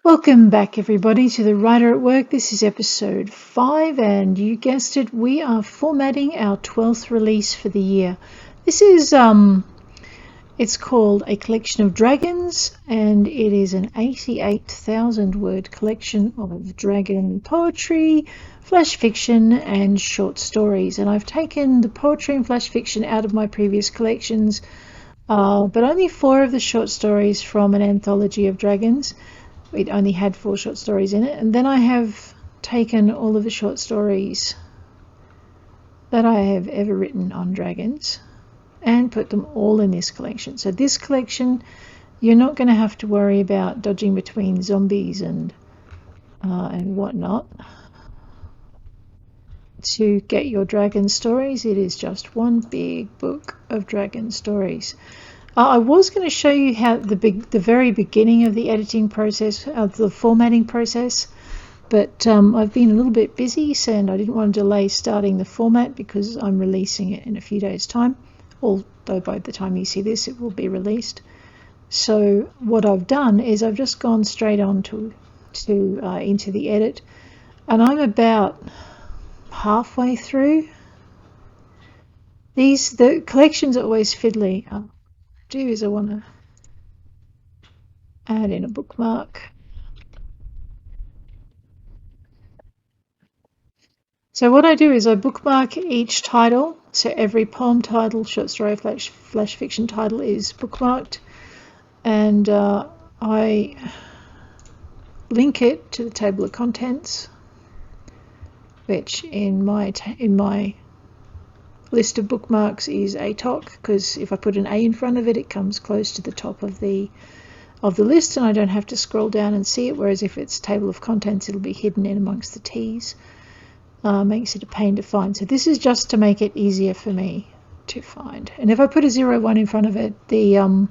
Welcome back, everybody, to the Writer at Work. This is episode 5, and you guessed it, we are formatting our 12th release for the year. This is it's called A Collection of Dragons, and it is an 88,000 word collection of dragon poetry, flash fiction, and short stories. And I've taken the poetry and flash fiction out of my previous collections, but only 4 of the short stories from An Anthology of Dragons. It only had 4 short stories in it, and then I have taken all of the short stories that I have ever written on dragons and put them all in this collection. So this collection, you're not going to have to worry about dodging between zombies and whatnot to get your dragon stories. It is just one big book of dragon stories. I was going to show you how the very beginning of the editing process, of the formatting process, but I've been a little bit busy, and I didn't want to delay starting the format because I'm releasing it in a few days' time, although by the time you see this it will be released. So what I've done is I've just gone straight on into the edit, and I'm about halfway through. The collections are always fiddly. Is I want to add in a bookmark. So what I do is I bookmark each title. So every poem title, short story, flash fiction title is bookmarked, and I link it to the table of contents, which in my list of bookmarks is ATOC, because if I put an A in front of it, it comes close to the top of the list and I don't have to scroll down and see it, whereas if it's table of contents it'll be hidden in amongst the T's. Makes it a pain to find. So this is just to make it easier for me to find. And if I put a 01 in front of it, the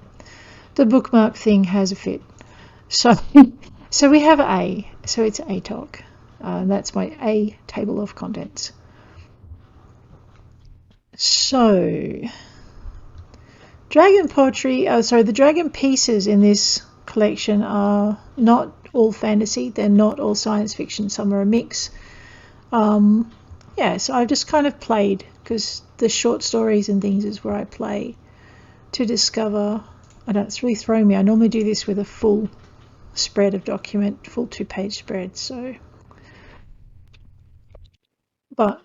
bookmark thing has a fit. So we have A, so it's ATOC. That's my A table of contents. So dragon poetry, the dragon pieces in this collection are not all fantasy, they're not all science fiction, some are a mix. So I've just kind of played, because the short stories and things is where I play to discover. It's really throwing me. I normally do this with a full spread of document, full 2-page spread, so. But,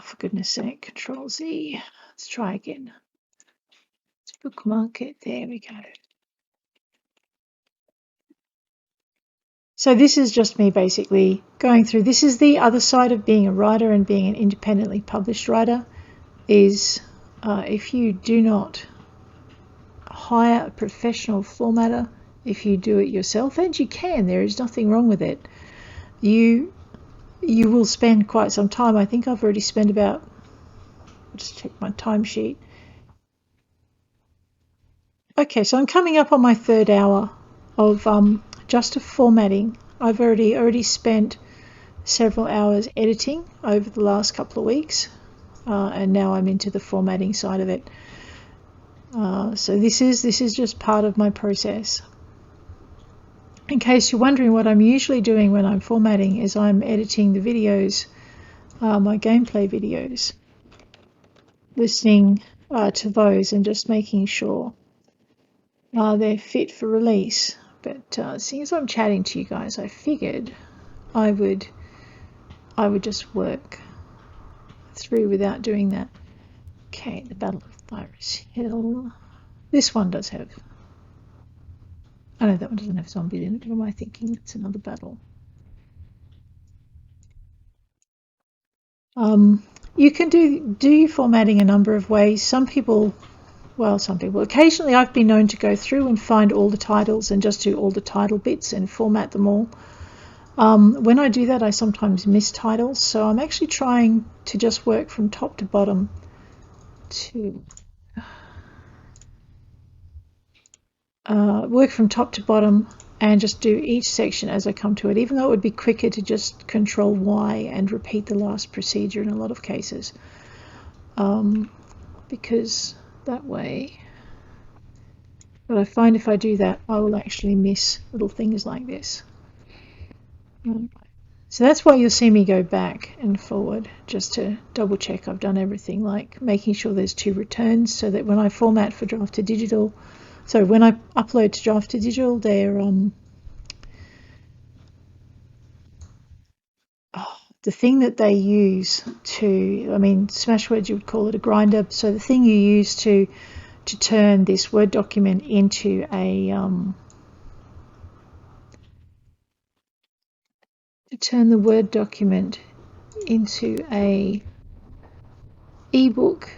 for goodness sake, Control Z. Let's try again. Let's bookmark it. There we go. So this is just me basically going through. This is the other side of being a writer and being an independently published writer, is if you do not hire a professional formatter, if you do it yourself, and you can, there is nothing wrong with it, you will spend quite some time. I think I've already spent about, I'll just check my timesheet. Okay, so I'm coming up on my 3rd hour of just a formatting. I've already spent several hours editing over the last couple of weeks, and now I'm into the formatting side of it. So this is just part of my process. In case you're wondering, what I'm usually doing when I'm formatting is I'm editing the videos, my gameplay videos, listening to those and just making sure they're fit for release. But seeing as I'm chatting to you guys, I figured I would just work through without doing that. Okay, the Battle of Virus Hill. This one does have. Oh no, that one doesn't have zombies in it. What am I thinking? It's another battle. You can do formatting a number of ways. Some people. Occasionally I've been known to go through and find all the titles and just do all the title bits and format them all. When I do that, I sometimes miss titles, so I'm actually trying to just work from top to bottom and just do each section as I come to it, even though it would be quicker to just Control Y and repeat the last procedure in a lot of cases, because that way. But I find if I do that, I will actually miss little things like this. So that's why you'll see me go back and forward just to double check I've done everything, like making sure there's 2 returns so that when I format for draft to digital, so when I upload to draft to digital, they're the thing that they use to, I mean, Smashwords you would call it a grinder. So the thing you use to turn this Word document into a to turn the Word document into a ebook.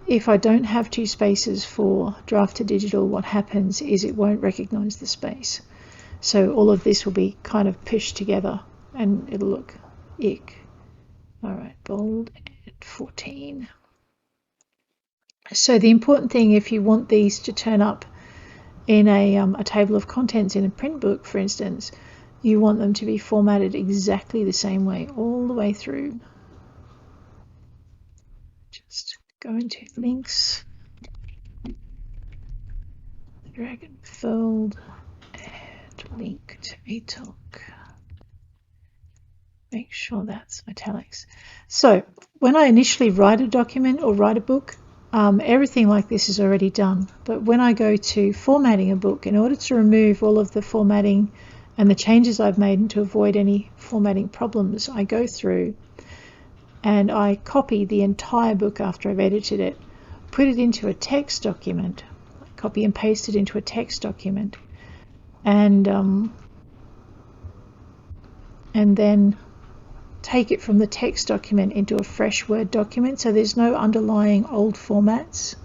If I don't have 2 spaces for draft to digital, what happens is it won't recognize the space. So all of this will be kind of pushed together and it'll look ick. All right, bold at 14. So the important thing, if you want these to turn up in a table of contents in a print book, for instance, you want them to be formatted exactly the same way all the way through. Just go into links, dragon fold, and link to a talk. Make sure that's italics. So when I initially write a document or write a book, everything like this is already done. But when I go to formatting a book, in order to remove all of the formatting and the changes I've made and to avoid any formatting problems, I go through and I copy the entire book after I've edited it, put it into a text document, copy and paste it into a text document, and then take it from the text document into a fresh Word document, so there's no underlying old formats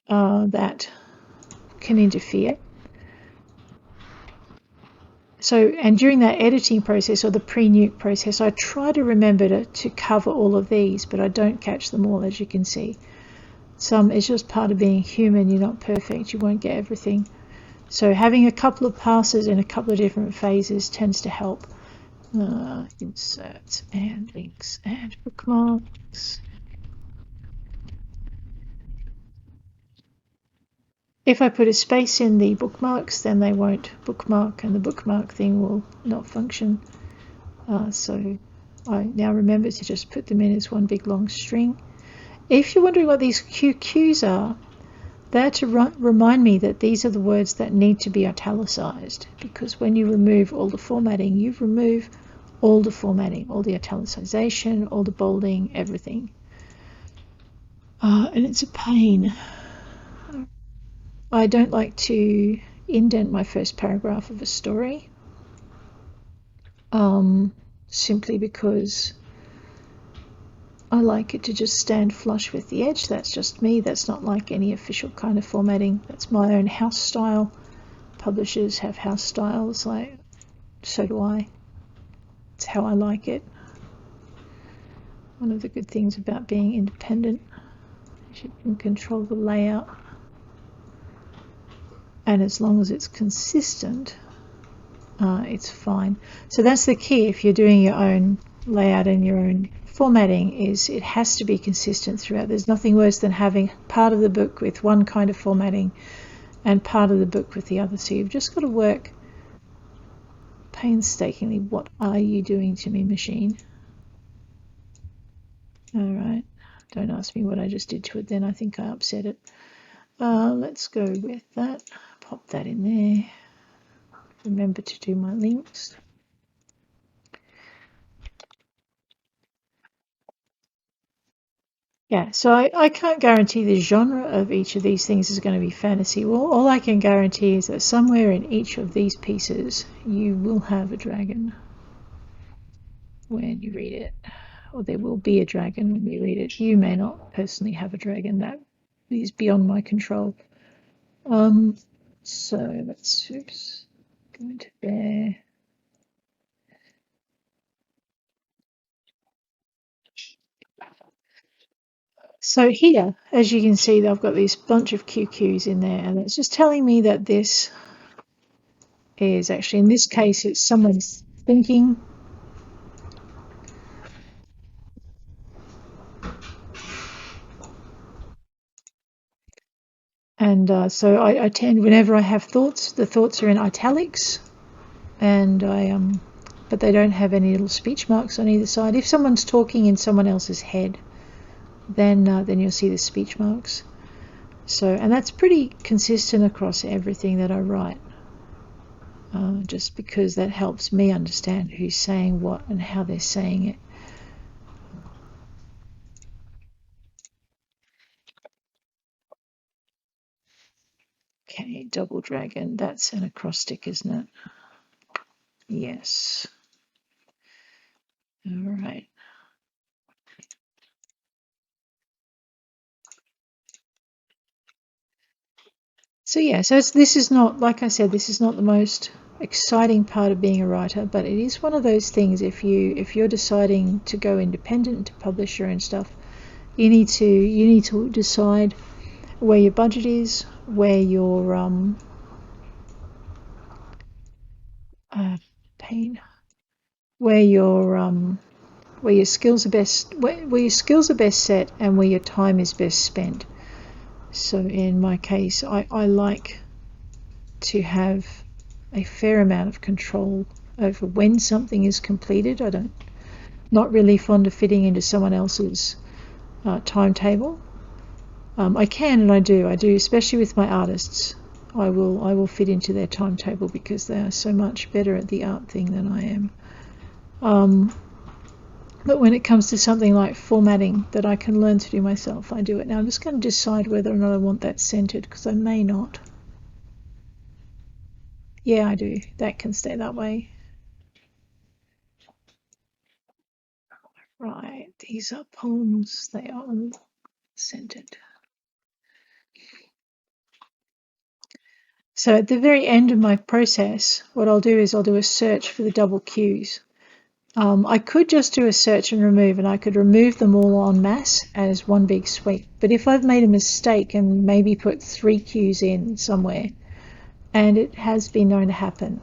that can interfere. So, and during that editing process or the pre-nuke process, I try to remember to cover all of these, but I don't catch them all, as you can see. It's just part of being human. You're not perfect. You won't get everything. So having a couple of passes in a couple of different phases tends to help. Insert and links and bookmarks. If I put a space in the bookmarks, then they won't bookmark and the bookmark thing will not function. So I now remember to just put them in as one big long string. If you're wondering what these QQs are, they're to remind me that these are the words that need to be italicized, because when you remove all the formatting, you remove all the formatting, all the italicization, all the bolding, everything. And it's a pain. I don't like to indent my first paragraph of a story, simply because I like it to just stand flush with the edge. That's just me. That's not like any official kind of formatting. That's my own house style. Publishers have house styles, like so do I. It's how I like it. One of the good things about being independent is you can control the layout, and as long as it's consistent, it's fine. So that's the key if you're doing your own layout and your own formatting, is it has to be consistent throughout. There's nothing worse than having part of the book with one kind of formatting and part of the book with the other. So you've just got to work painstakingly. What are you doing to me, machine? All right, don't ask me what I just did to it then. I think I upset it. Let's go with that. Pop that in there. Remember to do my links. Yeah, so I can't guarantee the genre of each of these things is going to be fantasy. Well, all I can guarantee is that somewhere in each of these pieces you will have a dragon when you read it, or there will be a dragon when you read it. You may not personally have a dragon. That is beyond my control. So let's go into there. So here, as you can see, I've got this bunch of QQs in there, and it's just telling me that this is actually, in this case, it's someone's thinking. And so I tend, whenever I have thoughts, the thoughts are in italics, and but they don't have any little speech marks on either side. If someone's talking in someone else's head, then you'll see the speech marks. So, and that's pretty consistent across everything that I write, just because that helps me understand who's saying what and how they're saying it. Okay, double dragon, that's an acrostic, isn't it? Yes. All right. So yeah, so this is not, like I said, this is not the most exciting part of being a writer, but it is one of those things. If you're deciding to go independent, to publish your own stuff, you need to decide where your budget is, where your pain, where your skills are best, where your skills are best set, and where your time is best spent. So in my case, I like to have a fair amount of control over when something is completed. Not really fond of fitting into someone else's timetable. I can and I do, especially with my artists. I will fit into their timetable because they are so much better at the art thing than I am. But when it comes to something like formatting that I can learn to do myself, I do it. Now I'm just going to decide whether or not I want that centered, because I may not. Yeah, I do. That can stay that way. Right, these are poems. They are all centered. So at the very end of my process, what I'll do is I'll do a search for the double Qs. I could just do a search and remove, and I could remove them all en masse as one big sweep. But if I've made a mistake and maybe put 3 Qs in somewhere, and it has been known to happen,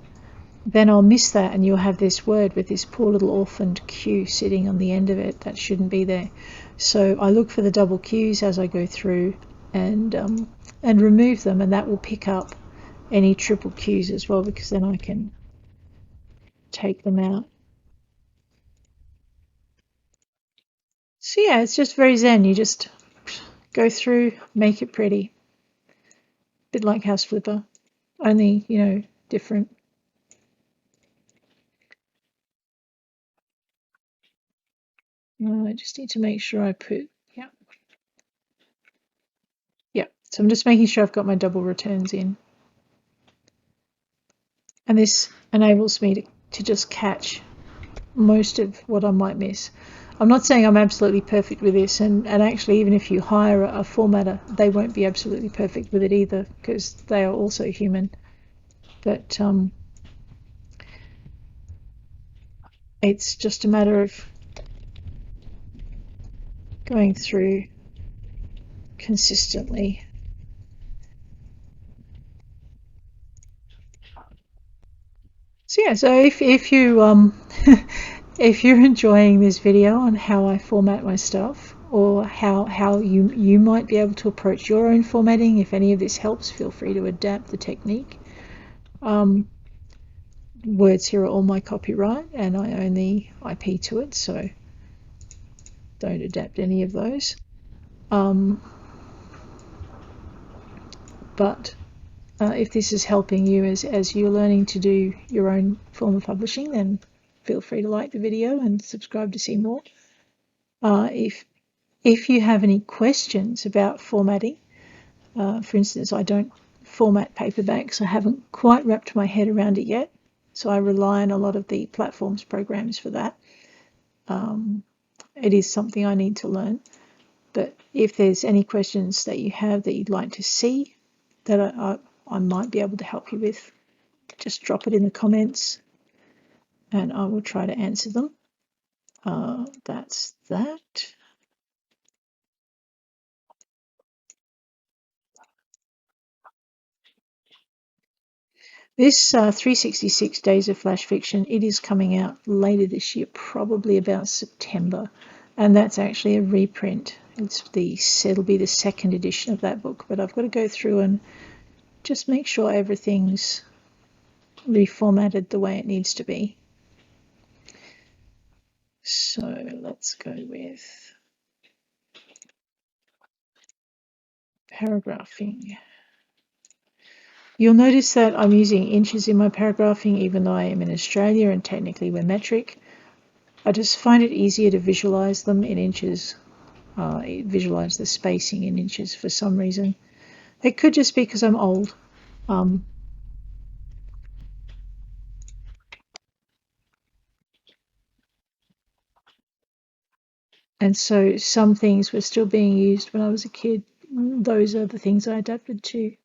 then I'll miss that, and you'll have this word with this poor little orphaned Q sitting on the end of it that shouldn't be there. So I look for the double Qs as I go through and remove them, and that will pick up any triple Qs as well, because then I can take them out. So yeah, it's just very zen. You just go through, make it pretty. A bit like House Flipper, only, different. I just need to make sure I put, yeah. So I'm just making sure I've got my double returns in. And this enables me to just catch most of what I might miss. I'm not saying I'm absolutely perfect with this, and actually even if you hire a formatter, they won't be absolutely perfect with it either, because they are also human. But it's just a matter of going through consistently. So yeah, so if you if you're enjoying this video on how I format my stuff, or how you might be able to approach your own formatting, if any of this helps, feel free to adapt the technique. Words here are all my copyright, and I own the IP to it, so don't adapt any of those. But if this is helping you as you're learning to do your own form of publishing, then feel free to like the video and subscribe to see more. If you have any questions about formatting, for instance, I don't format paperbacks. I haven't quite wrapped my head around it yet, so I rely on a lot of the platforms programs for that. It is something I need to learn. But if there's any questions that you have that you'd like to see that I might be able to help you with, just drop it in the comments and I will try to answer them. That's that. This 366 Days of Flash Fiction, it is coming out later this year, probably about September, and that's actually a reprint It'll be the second edition of that book, but I've got to go through and just make sure everything's reformatted the way it needs to be. So let's go with paragraphing. You'll notice that I'm using inches in my paragraphing, even though I am in Australia and technically we're metric. I just find it easier to visualize them in inches, visualize the spacing in inches for some reason. It could just be because I'm old. And so some things were still being used when I was a kid. Those are the things I adapted to.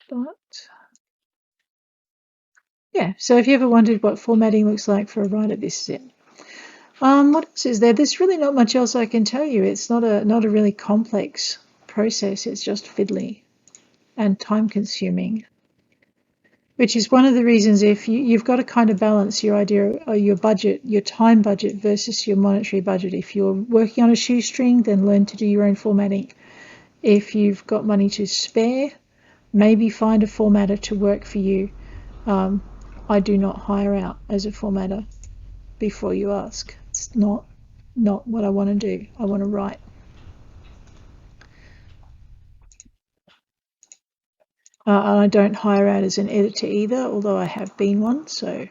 But yeah, so if you ever wondered what formatting looks like for a writer, this is it. What else is there? There's really not much else I can tell you. It's not a really complex process. It's just fiddly and time consuming, which is one of the reasons if you've got to kind of balance your idea or your budget, your time budget versus your monetary budget. If you're working on a shoestring, then learn to do your own formatting. If you've got money to spare, maybe find a formatter to work for you. I do not hire out as a formatter before you ask. It's not what I want to do. I want to write. And I don't hire out as an editor either, although I have been one. So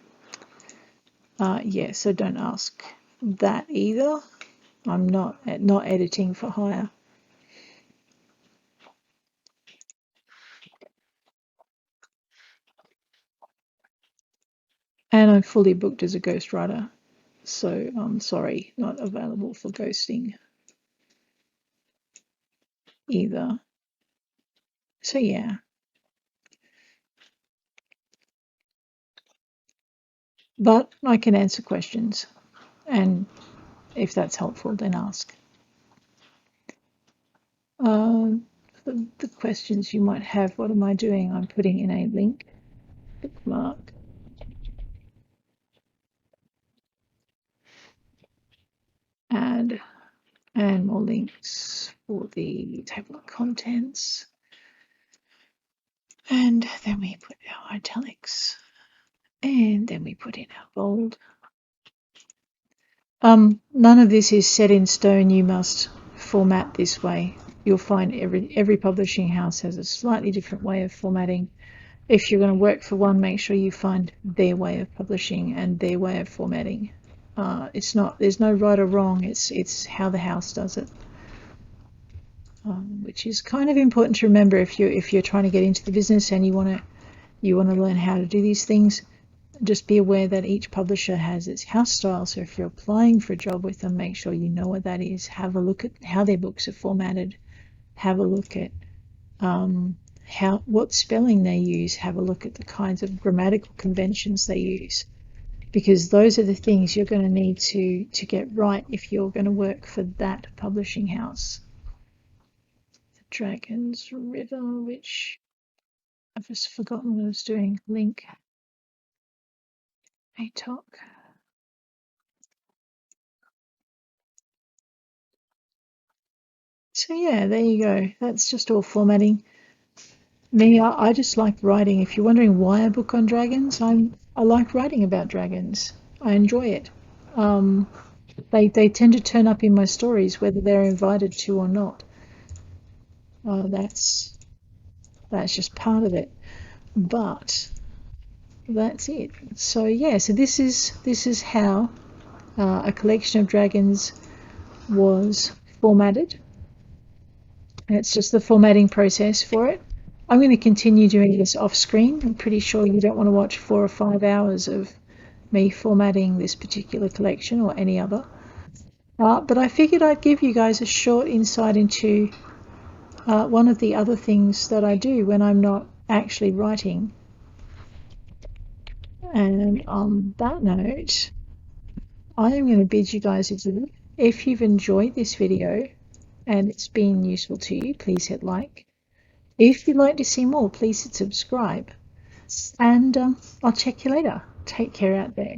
yeah, so don't ask that either. I'm not editing for hire. And I'm fully booked as a ghostwriter. So I'm sorry, not available for ghosting either. So yeah. But I can answer questions, and if that's helpful, then ask. The questions you might have, what am I doing? I'm putting in a link, bookmark. Add, and more links for the table of contents. And then we put our italics, and then we put in our bold. None of this is set in stone. You must format this way. You'll find every publishing house has a slightly different way of formatting. If you're going to work for one, make sure you find their way of publishing and their way of formatting. There's no right or wrong. It's how the house does it, which is kind of important to remember if you're trying to get into the business and you want to learn how to do these things. Just be aware that each publisher has its house style. So if you're applying for a job with them, make sure you know what that is. Have a look at how their books are formatted. Have a look at what spelling they use. Have a look at the kinds of grammatical conventions they use, because those are the things you're going to need to get right if you're going to work for that publishing house. The Dragons River, which I've just forgotten what I was doing. Link. A talk. So yeah, there you go. That's just all formatting. Me, I just like writing. If you're wondering why I book on dragons, I like writing about dragons. I enjoy it. They tend to turn up in my stories whether they're invited to or not. That's just part of it. But that's it. So yeah, so this is how a collection of dragons was formatted. And it's just the formatting process for it. I'm going to continue doing this off screen. I'm pretty sure you don't want to watch 4 or 5 hours of me formatting this particular collection or any other. But I figured I'd give you guys a short insight into one of the other things that I do when I'm not actually writing. And on that note, I am going to bid you guys adieu. If you've enjoyed this video and it's been useful to you, please hit like. If you'd like to see more, please hit subscribe. And I'll check you later. Take care out there.